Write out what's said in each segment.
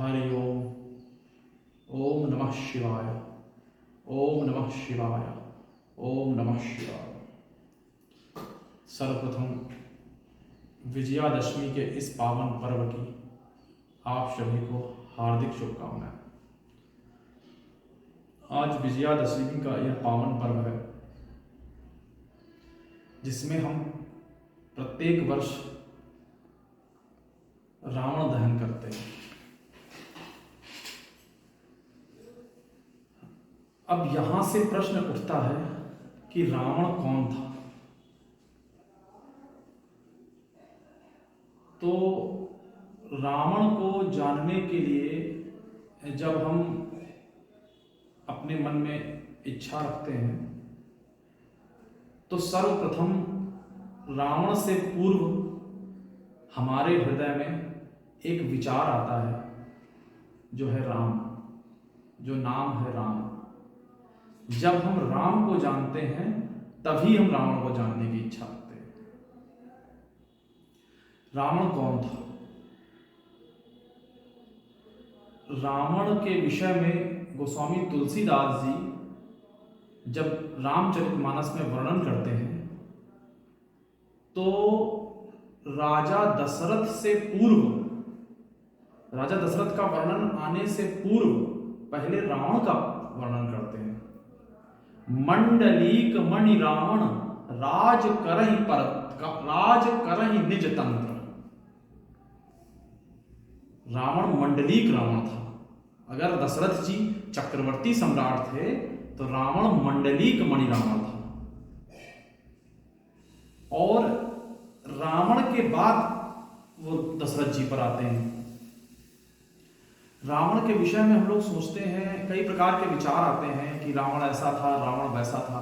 हरि ओम। ओम नमः शिवाय। ओम नमः शिवाय। ओम नमः शिवाय। सर्वप्रथम विजयादशमी के इस पावन पर्व की आप सभी को हार्दिक शुभकामनाएं। आज विजयादशमी का यह पावन पर्व है जिसमें हम प्रत्येक वर्ष रावण दहन करते हैं। अब यहां से प्रश्न उठता है कि रावण कौन था। तो रावण को जानने के लिए जब हम अपने मन में इच्छा रखते हैं तो सर्वप्रथम रावण से पूर्व हमारे हृदय में एक विचार आता है जो है राम, जो नाम है राम। जब हम राम को जानते हैं तभी हम रावण को जानने की इच्छा रखते हैं। रावण कौन था? रावण के विषय में गोस्वामी तुलसीदास जी जब रामचरितमानस में वर्णन करते हैं तो राजा दशरथ से पूर्व, राजा दशरथ का वर्णन आने से पूर्व पहले रावण का वर्णन करते हैं। मंडलीक मणि रावण राज करहि निज तंत्र। रावण मंडलीक रावण था। अगर दशरथ जी चक्रवर्ती सम्राट थे तो रावण मंडलीक मणि रावण था। और रावण के बाद वो दशरथ जी पर आते हैं। रावण के विषय में हम लोग सोचते हैं, कई प्रकार के विचार आते हैं कि रावण ऐसा था, रावण वैसा था।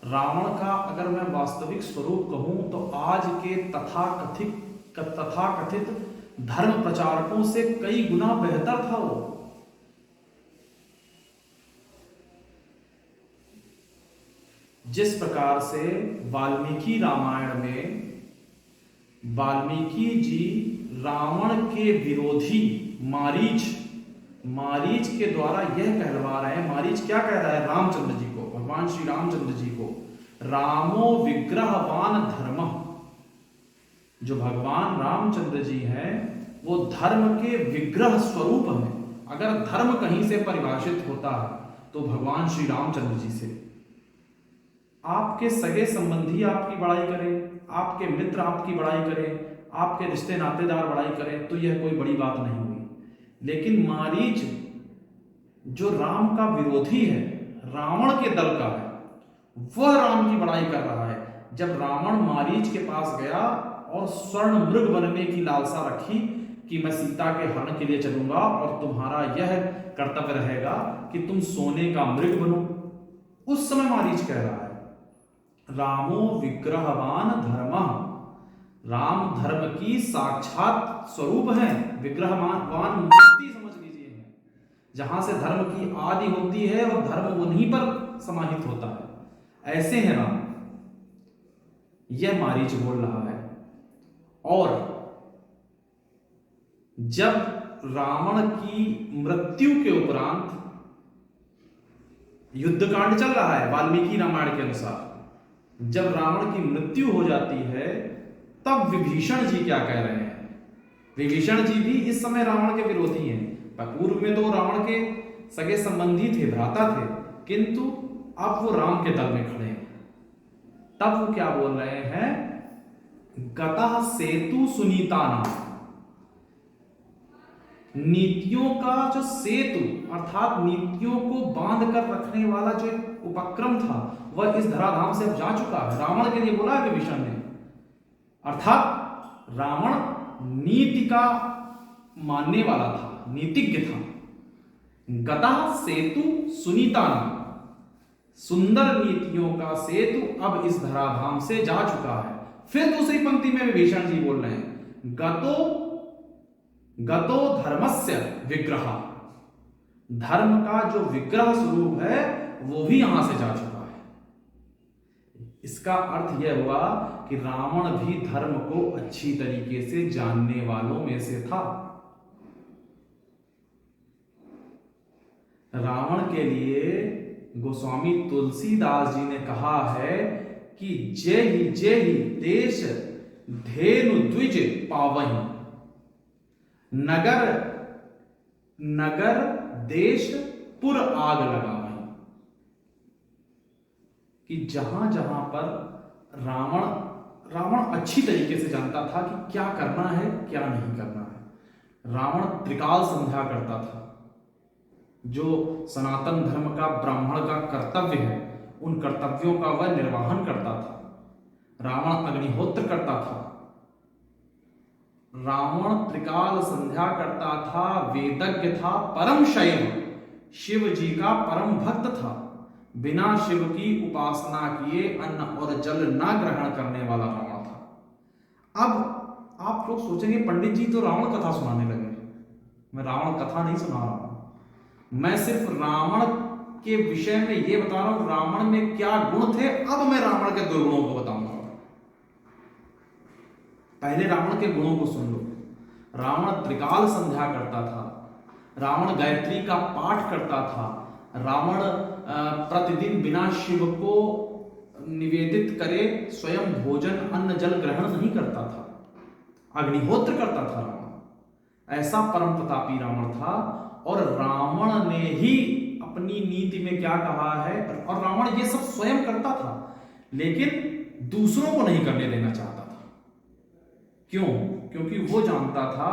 रावण का अगर मैं वास्तविक स्वरूप कहूं तो आज के तथाकथित धर्म प्रचारकों से कई गुना बेहतर था वो। जिस प्रकार से वाल्मीकि रामायण में वाल्मीकि जी रावण के विरोधी मारीच के द्वारा यह कहलवा रहे हैं। मारीच क्या कह रहा है रामचंद्र जी को, भगवान श्री रामचंद्र जी को? रामो विग्रहवान धर्म। जो भगवान रामचंद्र जी हैं वो धर्म के विग्रह स्वरूप हैं। अगर धर्म कहीं से परिभाषित होता है तो भगवान श्री रामचंद्र जी से। आपके सगे संबंधी आपकी बड़ाई करें, आपके मित्र आपकी बड़ाई करें, आपके रिश्ते नातेदार बड़ाई करें तो यह कोई बड़ी बात नहीं हुई। लेकिन मारीच जो राम का विरोधी है, रावण के दल का है, वह राम की बड़ाई कर रहा है। जब रावण मारीच के पास गया और स्वर्ण मृग बनने की लालसा रखी कि मैं सीता के हरण के लिए चलूंगा और तुम्हारा यह कर्तव्य रहेगा कि तुम सोने का मृग बनो, उस समय मारीच कह रहा है रामो विग्रहवान धर्म। राम धर्म की साक्षात स्वरूप है। विग्रहवान मूर्ति समझ लीजिए, जहां से धर्म की आदि होती है और धर्म उन्हीं पर समाहित होता है। ऐसे हैं राम। यह मारीच बोल रहा है। और जब रावण की मृत्यु के उपरांत युद्धकांड चल रहा है वाल्मीकि रामायण के अनुसार, जब रावण की मृत्यु हो जाती है तब विभीषण जी क्या कह रहे हैं? विभीषण जी भी इस समय रावण के विरोधी हैं। पूर्व में तो रावण के सगे संबंधी थे, भ्राता थे, किंतु अब वो राम के दल में खड़े हैं। तब वो क्या बोल रहे हैं? गतः सेतु सुनीतानाम। नीतियों का जो सेतु अर्थात नीतियों को बांध कर रखने वाला जो एक उपक्रम था वह इस धराधाम से अब जा चुका है। रावण के लिए बोला है विभीषण ने। अर्थात रावण नीति का मानने वाला था, नीतिज्ञ था। गतः सेतु सुनीतानाम। सुंदर नीतियों का सेतु अब इस धराधाम से जा चुका है। फिर दूसरी पंक्ति में विभीषण जी बोल रहे हैं गतो धर्मस्य विग्रह। धर्म का जो विग्रह स्वरूप है वो भी यहां से जा चुका है। इसका अर्थ यह हुआ कि रावण भी धर्म को अच्छी तरीके से जानने वालों में से था। रावण के लिए गोस्वामी तुलसीदास जी ने कहा है कि जय ही देश धेनु द्विज पावही, नगर नगर देश पुर आग लगावही। कि जहां जहां पर रावण अच्छी तरीके से जानता था कि क्या करना है क्या नहीं करना है। रावण त्रिकाल संध्या करता था, जो सनातन धर्म का ब्राह्मण का कर्तव्य है उन कर्तव्यों का वह निर्वहन करता था। रावण अग्निहोत्र करता था, रावण त्रिकाल संध्या करता था, वेदज्ञ था, परम शैव, शिव जी का परम भक्त था, बिना शिव की उपासना किए अन्न और जल ना ग्रहण करने वाला रावण था। अब आप लोग सोचेंगे पंडित जी तो रावण कथा सुनाने लगे। मैं रावण कथा नहीं सुना रहा हूं, मैं सिर्फ रावण के विषय में ये बता रहा हूं रावण में क्या गुण थे। अब मैं रावण के दुर्गुणों को बताऊंगा। पहले रावण के गुणों को सुन लो। रावण त्रिकाल संध्या करता था, रावण गायत्री का पाठ करता था, रावण प्रतिदिन बिना शिव को निवेदित करे स्वयं भोजन अन्न जल ग्रहण नहीं करता था, अग्निहोत्र करता था रावण। ऐसा परम प्रतापी रावण था। और रावण ने ही अपनी नीति में क्या कहा है, और रावण ये सब स्वयं करता था लेकिन दूसरों को नहीं करने देना चाहता था। क्यों? क्योंकि वो जानता था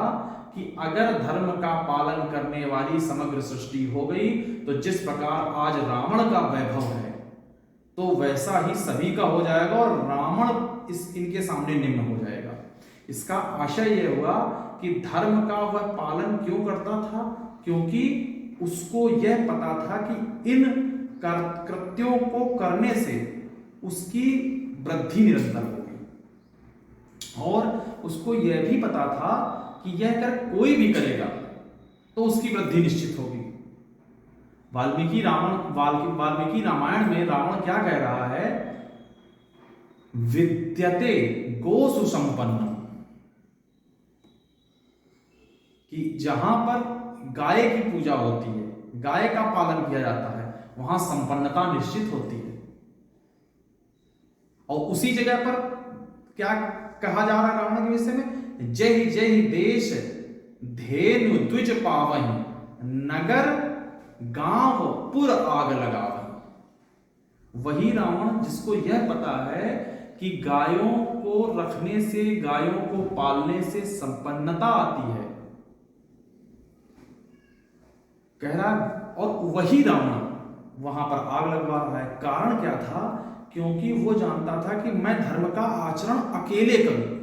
कि अगर धर्म का पालन करने वाली समग्र सृष्टि हो गई तो जिस प्रकार आज रावण का वैभव है तो वैसा ही सभी का हो जाएगा और रावण इनके सामने निम्न हो जाएगा। इसका आशय यह हुआ कि धर्म का वह पालन क्यों करता था, क्योंकि उसको यह पता था कि इन कृत्यों को करने से उसकी वृद्धि निरंतर होगी, और उसको यह भी पता था कि यह कर कोई भी करेगा तो उसकी वृद्धि निश्चित होगी। वाल्मीकि रामायण में रावण क्या कह रहा है, विद्यते गोसु संपन्न, कि जहां पर गाय की पूजा होती है, गाय का पालन किया जाता है, वहां संपन्नता निश्चित होती है। और उसी जगह पर क्या कहा जा रहा है रावण के विषय में, जय ही देश धेनु द्विज पावही, नगर गांव पुर आग लगावही। वही रावण जिसको यह पता है कि गायों को रखने से, गायों को पालने से संपन्नता आती है, कह रहा। और वही रावण वहां पर आग लगवा रहा है। कारण क्या था? क्योंकि वो जानता था कि मैं धर्म का आचरण अकेले करूं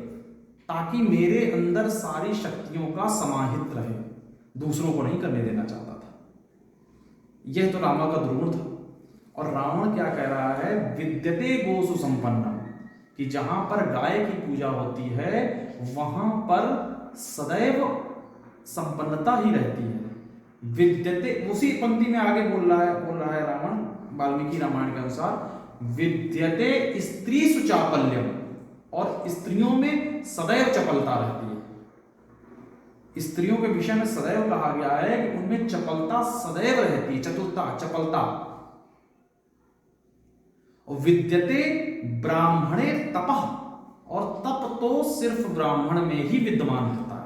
ताकि मेरे अंदर सारी शक्तियों का समाहित रहे, दूसरों को नहीं करने देना चाहता था। यह तो रावण का दुर्गुण था। और रावण क्या कह रहा है, विद्यते गोसु संपन्न, कि जहां पर गाय की पूजा होती है वहां पर सदैव संपन्नता ही रहती है। विद्यते, उसी पंक्ति में आगे बोल रहा है रावण वाल्मीकि रामायण के अनुसार, विद्यते स्त्री सुचापल्यम, और स्त्रियों में सदैव चपलता रहती है। स्त्रियों के विषय में सदैव कहा गया है कि उनमें चपलता सदैव रहती है, चतुरता, चपलता। विद्यते ब्राह्मणे तपः, और तप तो सिर्फ ब्राह्मण में ही विद्यमान होता है।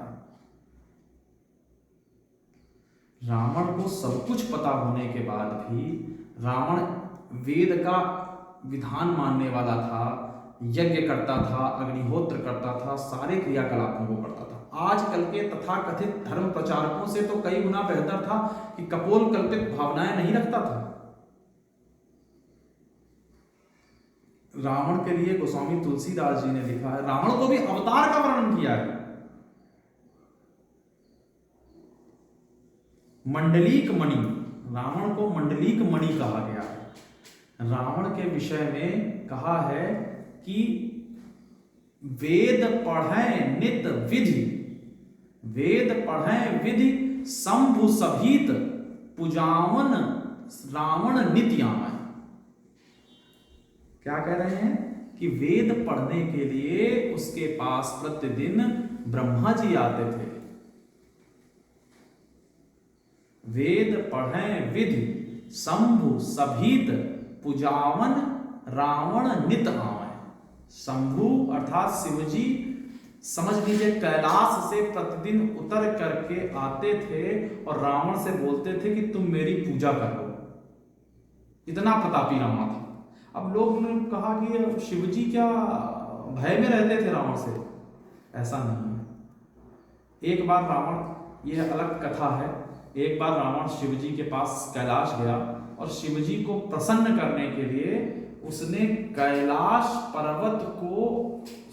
रावण को सब कुछ पता होने के बाद भी रावण वेद का विधान मानने वाला था, यज्ञ करता था, अग्निहोत्र करता था, सारे क्रियाकलापों को करता था। आजकल के तथाकथित धर्म प्रचारकों से तो कई गुना बेहतर था कि कपोल कल्पित भावनाएं नहीं रखता था। रावण के लिए गोस्वामी तुलसीदास जी ने लिखा है, रावण को भी अवतार का वर्णन किया है। मंडलीक मणि, रावण को मंडलीक मणि कहा गया है। रावण के विषय में कहा है कि वेद पढ़ें नित विधि, वेद पढ़ें विधि शंभु सभीत पुजावन रावण नित्यामय। क्या कह रहे हैं कि वेद पढ़ने के लिए उसके पास प्रतिदिन ब्रह्मा जी आते थे, वेद पढ़ें विधि शंभु सभीत पुजावन रावण नित आवे। शंभु अर्थात शिवजी समझ लीजिए कैलाश से प्रतिदिन उतर करके आते थे और रावण से बोलते थे कि तुम मेरी पूजा करो। इतना प्रतापी रावण था। अब लोग ने कहा कि शिवजी क्या भय में रहते थे रावण से? ऐसा नहीं है। एक बार रावण, यह अलग कथा है, एक बार रावण शिवजी के पास कैलाश गया और शिवजी को प्रसन्न करने के लिए उसने कैलाश पर्वत को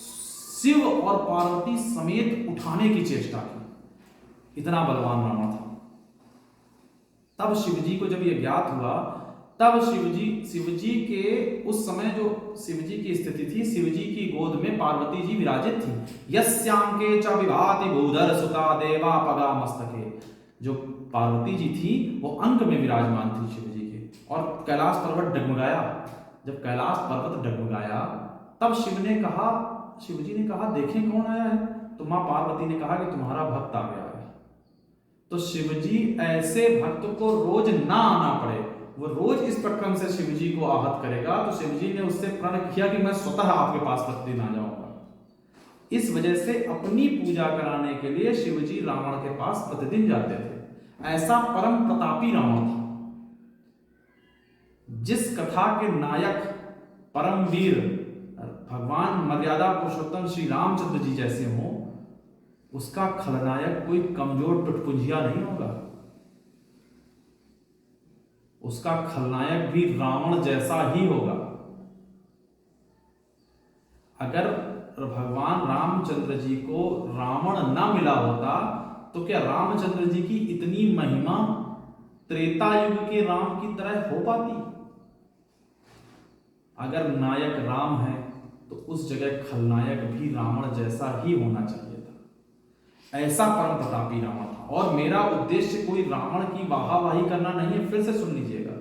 शिव और पार्वती समेत उठाने की चेष्टा की। इतना बलवान रावण था। तब शिवजी को जब यह ज्ञात हुआ, तब शिवजी के उस समय जो शिवजी की स्थिति थी, शिवजी की गोद में पार्वती जी विराजित थी। यस्यांके च विभाति भूधर सुता देवा पगा मस्तके। जो पार्वती जी थी वो अंक में विराजमान थी शिवजी के। और कैलाश पर्वत डगमगाया। जब कैलाश पर्वत डगमगाया तब शिवजी ने कहा देखें कौन आया है? तो मां पार्वती ने कहा कि तुम्हारा भक्त आ गया है। तो शिवजी ऐसे भक्त को रोज ना आना पड़े, वो रोज इस प्रक्रम से शिवजी को आहत करेगा, तो शिवजी ने उससे प्रण किया कि मैं स्वतः आपके पास प्रतिदिन आ जाऊंगा। इस वजह से अपनी पूजा कराने के लिए शिवजी रावण के पास प्रतिदिन जाते थे। ऐसा परम प्रतापी रावण था। जिस कथा के नायक परम वीर भगवान मर्यादा पुरुषोत्तम श्री रामचंद्र जी जैसे हो, उसका खलनायक कोई कमजोर टुटपुंजिया नहीं होगा। उसका खलनायक भी रावण जैसा ही होगा। अगर भगवान रामचंद्र जी को रावण ना मिला होता तो क्या रामचंद्र जी की इतनी महिमा त्रेता युग के राम की तरह हो पाती? अगर नायक राम है तो उस जगह खलनायक भी रावण जैसा ही होना चाहिए था। ऐसा परम प्रतापी रावण था। और मेरा उद्देश्य कोई रावण की वाहावाही करना नहीं है, फिर से सुन लीजिएगा,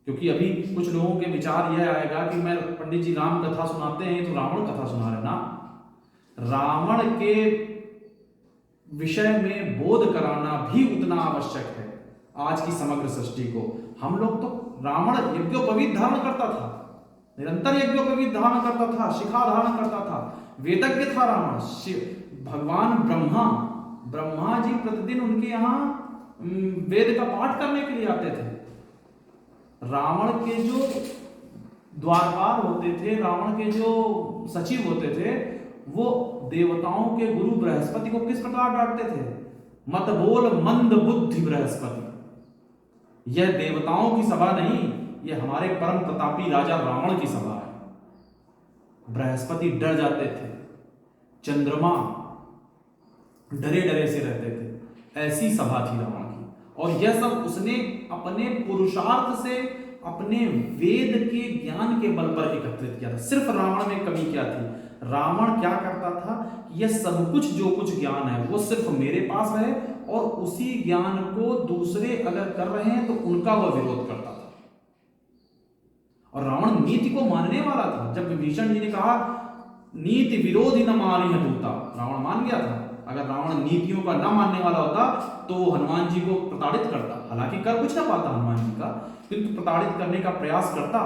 क्योंकि अभी कुछ लोगों के विचार यह आएगा कि मैं पंडित जी राम कथा सुनाते हैं तो रावण कथा सुना रहे ना। रावण के विषय में बोध कराना भी उतना आवश्यक है आज की समग्र सृष्टि को। हम लोग तो रावण यज्ञोपवीत धारण करता था, निरंतर यज्ञोपवीत धारण करता था, शिखा धारण करता था, वेदज्ञ था रावण। भगवान ब्रह्मा जी प्रतिदिन उनके यहाँ वेद का पाठ करने के लिए आते थे। रावण के जो द्वारपाल होते थे, रावण के जो सचिव होते थे, वो देवताओं के गुरु बृहस्पति को किस प्रकार डांटते थे? मत बोल मंद बुद्धि बृहस्पति। यह देवताओं की सभा नहीं, यह हमारे परम प्रतापी राजा रावण की सभा है। बृहस्पति डर जाते थे, चंद्रमा डरे डरे से रहते थे। ऐसी सभा थी रावण की। और यह सब उसने अपने पुरुषार्थ से, अपने वेद के ज्ञान के बल पर एकत्रित किया था। सिर्फ रावण में कमी क्या थी? रावण क्या करता था? यह सब कुछ जो कुछ ज्ञान है वो सिर्फ मेरे पास है, और उसी ज्ञान को दूसरे अगर कर रहे हैं तो उनका वह विरोध करता था। और रावण नीति को मानने वाला था। जब विभीषण जी ने कहा नीति विरोधी न मानी दूता, रावण मान गया था। अगर रावण नीतियों का न मानने वाला होता तो हनुमान जी को प्रताड़ित करता। हालांकि कर कुछ ना पाता हनुमान जी का, किंतु प्रताड़ित करने का प्रयास करता।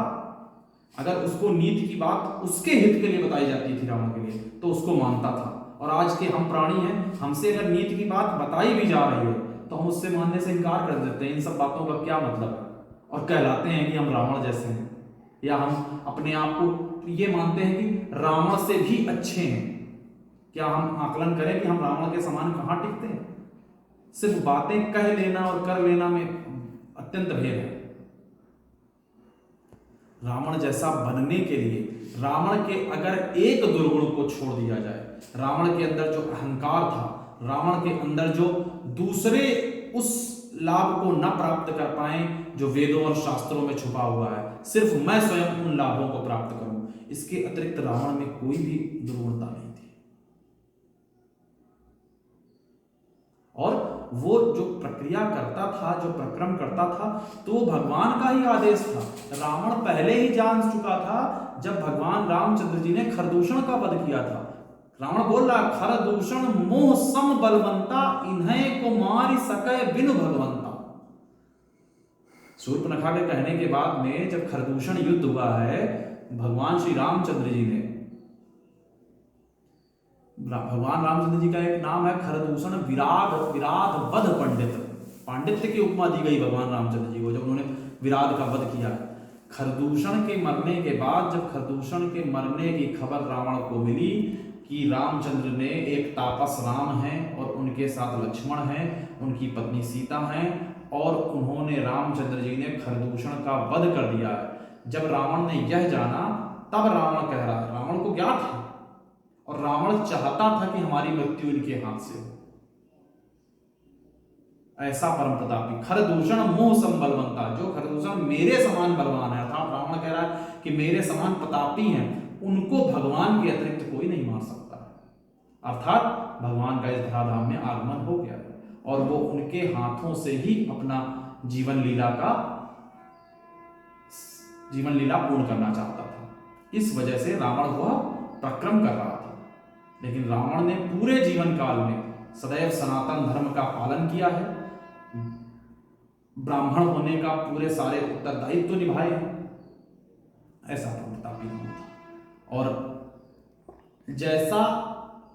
अगर उसको नीति की बात उसके हित के लिए बताई जाती थी रावण के लिए, तो उसको मानता था। और आज के हम प्राणी हैं, हमसे अगर नीति की बात बताई भी जा रही है तो हम उससे मानने से इनकार कर देते हैं। इन सब बातों का क्या मतलब है? और कहलाते हैं कि हम रावण जैसे हैं, या हम अपने आप को ये मानते हैं कि रावण से भी अच्छे हैं। क्या हम आकलन करें कि हम रावण के समान कहां टिकते हैं? सिर्फ बातें कह लेना और कर लेना में अत्यंत भेद है। रावण जैसा बनने के लिए रावण के अगर एक दुर्गुण को छोड़ दिया जाए, रावण के अंदर जो अहंकार था, रावण के अंदर जो दूसरे उस लाभ को न प्राप्त कर पाए जो वेदों और शास्त्रों में छुपा हुआ है, सिर्फ मैं स्वयं उन लाभों को प्राप्त करूं, इसके अतिरिक्त रावण में कोई भी दुर्गुणता नहीं थी। और वो जो प्रक्रिया करता था, जो प्रक्रम करता था, तो वो भगवान का ही आदेश था। रावण पहले ही जान चुका था जब भगवान रामचंद्र जी ने खरदूषण का वध किया था। रावण बोल रहा खरदूषण मोह सम बलवंता, इन्हें को मारी सके बिनु भगवंता। शूर्पणखा के कहने के बाद में जब खरदूषण युद्ध हुआ है, भगवान श्री रामचंद्र जी ने, भगवान रामचंद्र जी का एक नाम है खरदूषण विराध वध पंडित, पांडित्य की उपमा दी गई भगवान रामचंद्र जी को जब उन्होंने विराध का वध किया। खरदूषण के मरने के बाद जब खरदूषण के मरने की खबर रावण को मिली कि रामचंद्र ने, एक तापस राम हैं और उनके साथ लक्ष्मण हैं, उनकी पत्नी सीता हैं, और उन्होंने, रामचंद्र जी ने खरदूषण का वध कर दिया है। जब रावण ने यह जाना तब रावण कह रहा है, रावण को ज्ञात है और रावण चाहता था कि हमारी मृत्यु इनके हाथ से हो। ऐसा परम प्रतापी खरदूषण मोह संबलवंता, जो खरदूषण मेरे समान बलवान है, अर्थात रावण कह रहा है कि मेरे समान प्रतापी हैं, उनको भगवान के अतिरिक्त कोई नहीं मार सकता। अर्थात भगवान का इस धराधाम में आगमन हो गया और वो उनके हाथों से ही अपना जीवन लीला पूर्ण करना चाहता था। इस वजह से रावण वह प्रक्रम कर रहा था। लेकिन रावण ने पूरे जीवन काल में सदैव सनातन धर्म का पालन किया है, ब्राह्मण होने का पूरे सारे उत्तरदायित्व निभाए हैं। ऐसा प्रतापी रावण था। और जैसा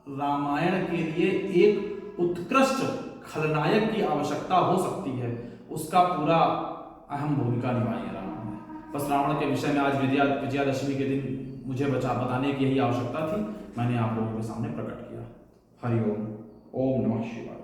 रामायण के लिए एक उत्कृष्ट खलनायक की आवश्यकता हो सकती है, उसका पूरा अहम भूमिका निभाई है रावण ने। बस रावण के विषय में आज विजयादशमी के दिन मुझे बताने की यही आवश्यकता थी, मैंने आप लोगों के सामने प्रकट किया। हरि ओम। ओम नमः शिवाय।